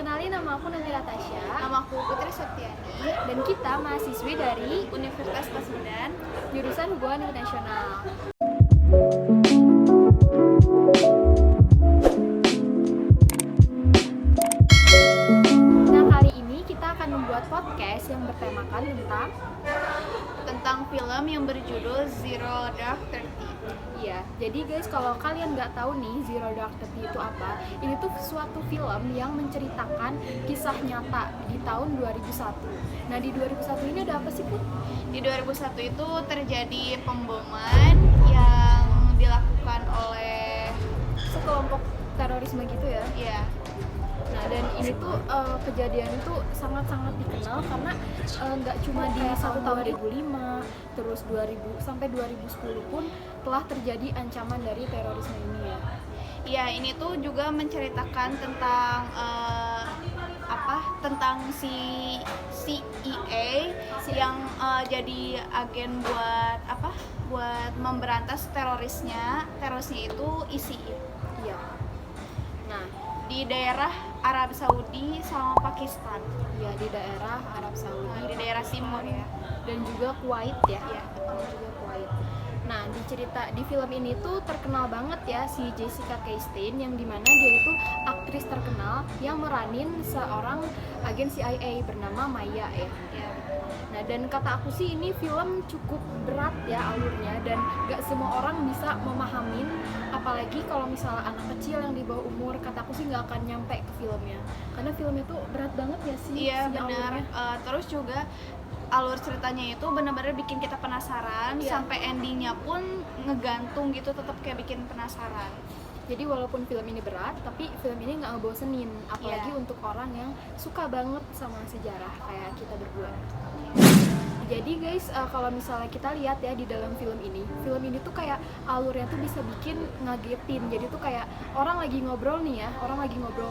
Kenalin, nama aku Namira Tasya. Nama aku Putri Septiani, Dan kita mahasiswi dari Universitas Pasundan, jurusan Hubungan Internasional. Nah, kali ini kita akan membuat podcast yang bertemakan tentang film yang berjudul Zero Dark Thirty. Iya, jadi guys, kalau kalian nggak tahu nih Zero Dark Thirty itu apa, ini tuh suatu film yang menceritakan kisah nyata di tahun 2001. Nah, di 2001 ini ada apa sih, Put? Di 2001 itu terjadi pemboman yang dilakukan oleh Sekelompok terorisme gitu ya. ya Nah, dan ini tuh kejadian itu sangat-sangat dikenal karena nggak cuma di satu tahun 2005, terus 2000 sampai 2010 pun telah terjadi ancaman dari terorisme ini ya. Iya, ini tuh juga menceritakan tentang tentang si CIA yang jadi agen buat memberantas terorisnya itu ISI. Iya. Nah, Di daerah Arab Saudi sama Pakistan. ya di daerah Arab Saudi, Di daerah timur ya. dan juga Kuwait ya. Iya. Juga Kuwait. Nah, di film ini tuh terkenal banget ya si Jessica Chastain, yang dimana dia itu aktris terkenal yang meranin seorang agen CIA bernama Maya ya. Nah, dan kata aku sih ini film cukup berat ya alurnya, dan gak semua orang bisa memahamin, apalagi kalau misalnya anak kecil yang di bawah umur. Kata aku sih gak akan nyampe ke filmnya, karena filmnya tuh berat banget ya sih. Iya, si benar. alurnya. Terus juga alur ceritanya itu benar-benar bikin kita penasaran, Iya. sampai endingnya pun ngegantung gitu, tetap kayak bikin penasaran. Jadi walaupun film ini berat, tapi film ini nggak ngebosenin, apalagi Iya. untuk orang yang suka banget sama sejarah kayak kita berdua. Jadi guys, kalau misalnya kita lihat ya di dalam film ini tuh kayak alurnya tuh bisa bikin ngagetin. Jadi tuh kayak orang lagi ngobrol nih ya,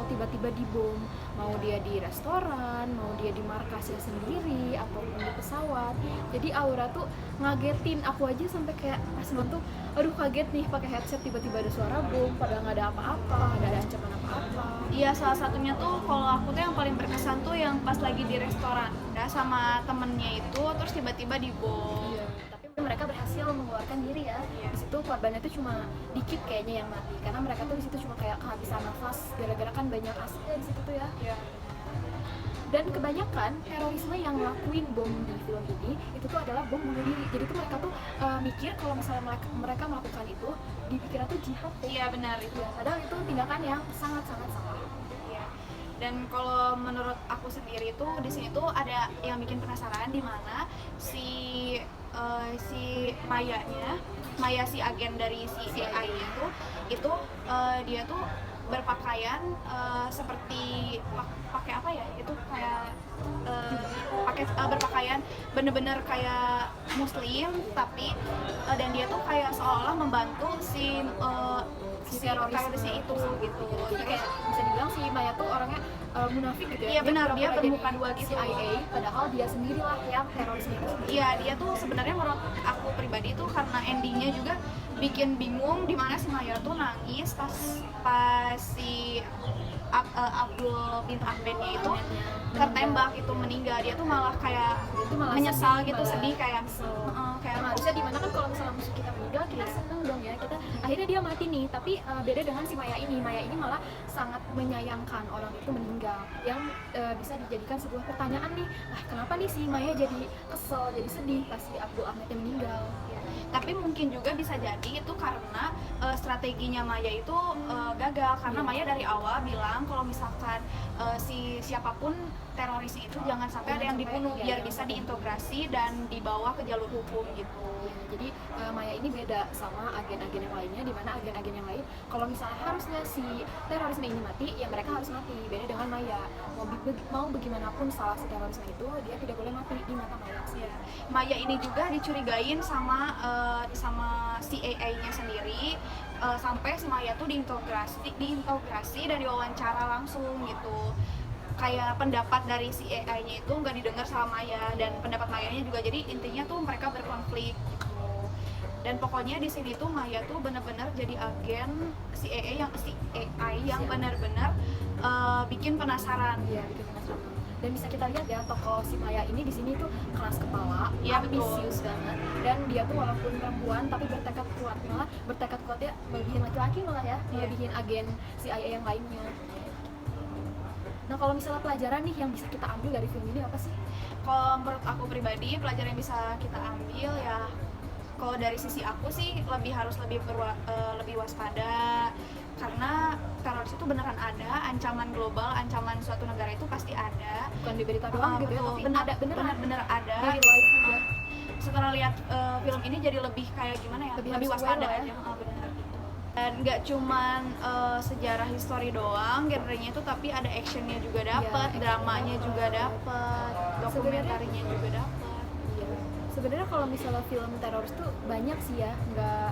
tiba-tiba dibom. Mau dia di restoran, mau dia di markasnya sendiri, ataupun di pesawat. Jadi alurnya tuh ngagetin. Aku aja sampai kayak pas nonton, aduh kaget nih pakai headset, tiba-tiba ada suara bom, padahal nggak ada apa-apa, nggak ada ancaman apa-apa. Iya, salah satunya tuh kalau aku tuh yang paling berkesan tuh yang pas lagi di restoran ya, sama temennya itu, terus tiba-tiba dibom. Iya, tapi mereka berhasil mengeluarkan diri ya. Di situ korbannya tuh cuma dikit kayaknya yang mati, karena mereka tuh di situ cuma kayak kehabisan nafas gara-gara kan banyak asapnya di situ tuh ya. Iya. Dan kebanyakan terorisme yang ngelakuin bom di film ini itu tuh adalah bom bunuh diri. Jadi tuh mereka tuh mikir kalau misalnya mereka melakukan itu, dipikirnya tuh jihad ya. Iya, benar itu. Ya, padahal itu tindakan yang sangat-sangat salah. Iya. Dan kalau menurut aku sendiri tuh di sini tuh ada yang bikin penasaran, di mana si Maya si agen dari si AI itu dia tuh berpakaian seperti pakai apa ya? Itu kayak berpakaian bener-bener kayak muslim, tapi dan dia tuh kayak seolah membantu si terorisnya itu gitu. Jadi kayak bisa dibilang si Maya tuh orangnya munafik gitu ya. Iya, benar, dia pura-pura bermuka jadi dua gitu. CIA, padahal dia sendirilah yang terorisme itu sendiri. Iya, dia tuh sebenarnya menurut aku pribadi tuh karena endingnya juga bikin bingung, di mana si Maya tuh nangis pas si Abdul bin Ahmednya itu tertembak itu meninggal. Dia tuh malah kayak Itu malah menyesal sedih, gitu, malah sedih kayak kesel. kayak Nah, harusnya dimana kan kalau misalnya musuh kita meninggal, kita seneng dong ya, kita akhirnya dia mati nih. Tapi beda dengan si Maya ini malah sangat menyayangkan orang itu meninggal, yang bisa dijadikan sebuah pertanyaan nih, kenapa nih si Maya jadi kesel, jadi sedih pas si Abdul Ahmednya meninggal. tapi mungkin juga bisa jadi itu karena strateginya Maya itu gagal, karena Maya dari awal bilang kalau misalkan siapapun terorisnya itu jangan sampai ada yang dibunuh, biar bisa diintegrasi dan dibawa ke jalur hukum gitu. Jadi Maya ini beda sama agen-agen yang lainnya, di mana agen-agen yang lain kalau misalnya harusnya si terorisme ini mati, ya mereka harus mati. Beda dengan Maya, mau bagaimanapun salah si terorisme itu, dia tidak boleh mati di mata Maya. Ya. Maya ini juga dicurigain sama CIA-nya sendiri, sampai si Maya tuh diintegrasi dan diwawancara langsung gitu. Kayak pendapat dari si AI-nya itu nggak didengar sama Maya, dan pendapat Mayanya juga, jadi intinya tuh mereka berkonflik gitu. Dan pokoknya di sini tuh Maya tuh benar-benar jadi agen si AI yang benar-benar bikin penasaran. Iya, bikin penasaran. Dan bisa kita lihat ya, tokoh si Maya ini di sini tuh keras kepala, Iya, betul. ambisius banget, dan dia tuh walaupun perempuan tapi bertekad kuat, malah bertekad kuatnya melebihin laki-laki malah ya, Iya. melebihin agen CIA yang lainnya. Nah kalau misalnya pelajaran nih yang bisa kita ambil dari film ini apa sih? Kalau menurut aku pribadi, pelajaran yang bisa kita ambil ya, kalau dari sisi aku sih harus lebih waspada, karena teroris itu beneran ada, ancaman global, ancaman suatu negara itu pasti ada. Bukan di berita doang gitu ya, Betul, tapi ada beneran. bener ada. Dari live aja. Setelah lihat film ini jadi lebih kayak gimana ya, Lebih lebih harus waspada aware lah aja. Bener gitu. Dan nggak cuman sejarah history doang genrenya itu, tapi ada actionnya juga dapet, action dramanya dapet. juga dapet, dokumentarinya juga dapet. Iya. Sebenarnya kalau misalnya film teroris tuh banyak sih ya, nggak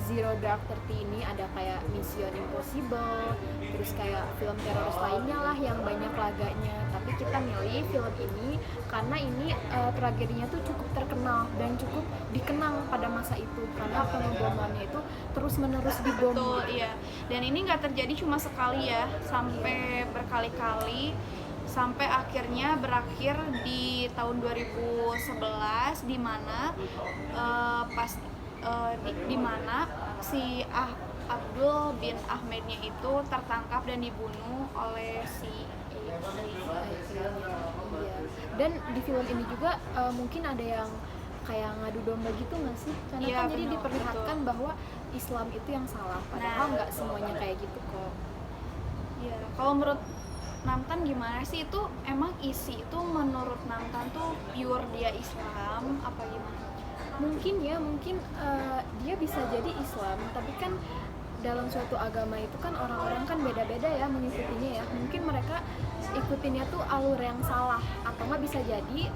Zero Dark Thirty ini ada kayak Mission Impossible, terus kayak film teroris lainnya lah yang banyak laganya. Tapi kita milih film ini karena ini tragedinya tuh cukup terkenal dan cukup dikenang pada masa itu karena pengebomannya itu terus menerus dibom. Betul, iya. Dan ini nggak terjadi cuma sekali ya, sampai berkali-kali, sampai akhirnya berakhir di tahun 2011 di mana di mana si Abdul bin Ahmednya itu tertangkap dan dibunuh oleh si Iya. Dan di film ini juga mungkin ada yang kayak ngadu domba gitu nggak sih? Karena Iya, kan jadi betul, diperlihatkan bahwa Islam itu yang salah, padahal nggak semuanya kayak gitu kok. Iya, kalau menurut Namtan gimana sih, itu emang isi itu menurut Namtan tuh pure dia Islam apa gimana? Mungkin dia bisa jadi Islam, tapi kan dalam suatu agama itu kan orang-orang kan beda-beda ya mengikutinya ya. Mungkin mereka ikutinnya tuh alur yang salah, atau nggak bisa jadi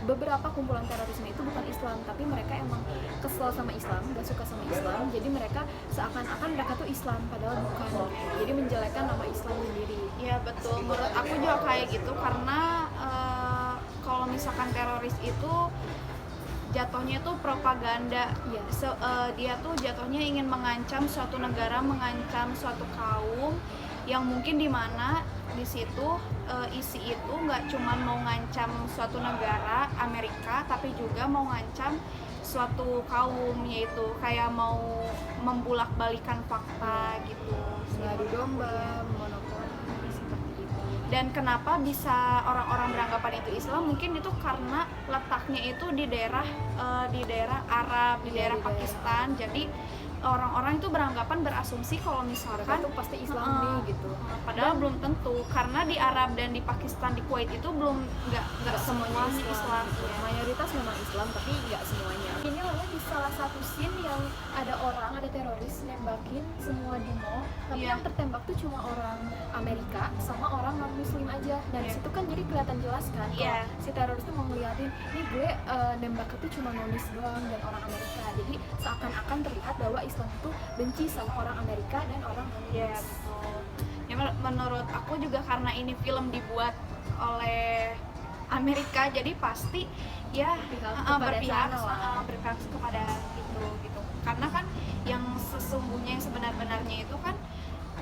beberapa kumpulan terorisme itu bukan Islam, tapi mereka emang kesel sama Islam, nggak suka sama Islam, jadi mereka seakan-akan mereka tuh Islam padahal bukan, jadi menjelekkan nama Islam sendiri. Iya betul, menurut aku juga kayak gitu, karena kalau misalkan teroris itu jatuhnya tuh propaganda. Iya. Dia tuh jatuhnya ingin mengancam suatu negara, mengancam suatu kaum, yang mungkin dimana di situ isi itu nggak cuma mau ngancam suatu negara Amerika, tapi juga mau ngancam suatu kaum, yaitu kayak mau membulak-balikan fakta gitu. Ngadu domba, monopoli seperti itu. Dan kenapa bisa orang-orang beranggapan itu Islam? Mungkin itu karena letaknya itu di daerah Arab, di daerah Pakistan. Jadi orang-orang itu berasumsi kalau misalkan Mereka tuh pasti Islam nih gitu. Padahal belum tentu, karena di Arab dan di Pakistan, di Kuwait itu belum nggak semuanya Islam. Ya. Mayoritas memang Islam tapi nggak semuanya. Ini loh di salah satu scene yang ada teroris nembakin semua di mall, tapi Iya. yang tertembak tuh cuma orang Amerika sama orang non Muslim aja. Dan Iya. situ kan jadi kelihatan jelas kan Iya. kalau si teroris tuh mau ngeliatin, nih gue nembak itu cuma nonis doang dan orang Amerika. Jadi seakan-akan terlihat bahwa Islam itu benci sama orang Amerika dan orang non-Muslim. Iya betul. Ya, menurut aku juga karena ini film dibuat oleh Amerika, jadi pasti ya berpihak kepada itu gitu. Karena kan yang sesungguhnya, yang sebenarnya itu kan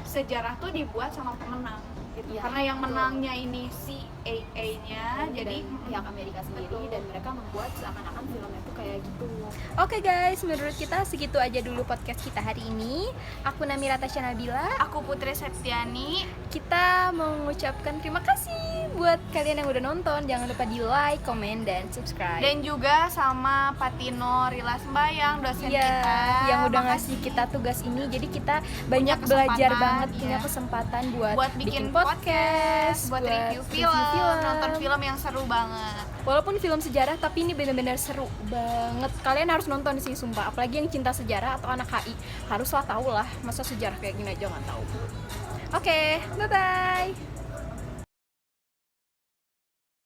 sejarah tuh dibuat sama pemenang gitu. Iya, Karena yang betul. menangnya ini CIA-nya, jadi dan pihak Amerika sendiri, betul. dan mereka membuat seakan-akan filmnya tuh kayak gitu. Oke guys, menurut kita segitu aja dulu podcast kita hari ini. Aku Namira Tasya Nabila. Aku Putri Septiani. Kita mau mengucapkan terima kasih buat kalian yang udah nonton. Jangan lupa di like, komen, dan subscribe. Dan juga sama Patino Rila Sembayang, dosen Iya, kita yang udah Makasih. ngasih kita tugas ini. Jadi kita banyak kesempatan, belajar banget, iya. punya kesempatan buat bikin podcast, buat review film, nonton film. film yang seru banget. Walaupun film sejarah, tapi ini benar-benar seru banget. Kalian harus nonton sih, sumpah. Apalagi yang cinta sejarah atau anak HI, haruslah tahu lah. Masa sejarah kayak gini aja nggak tahu. Oke, bye-bye.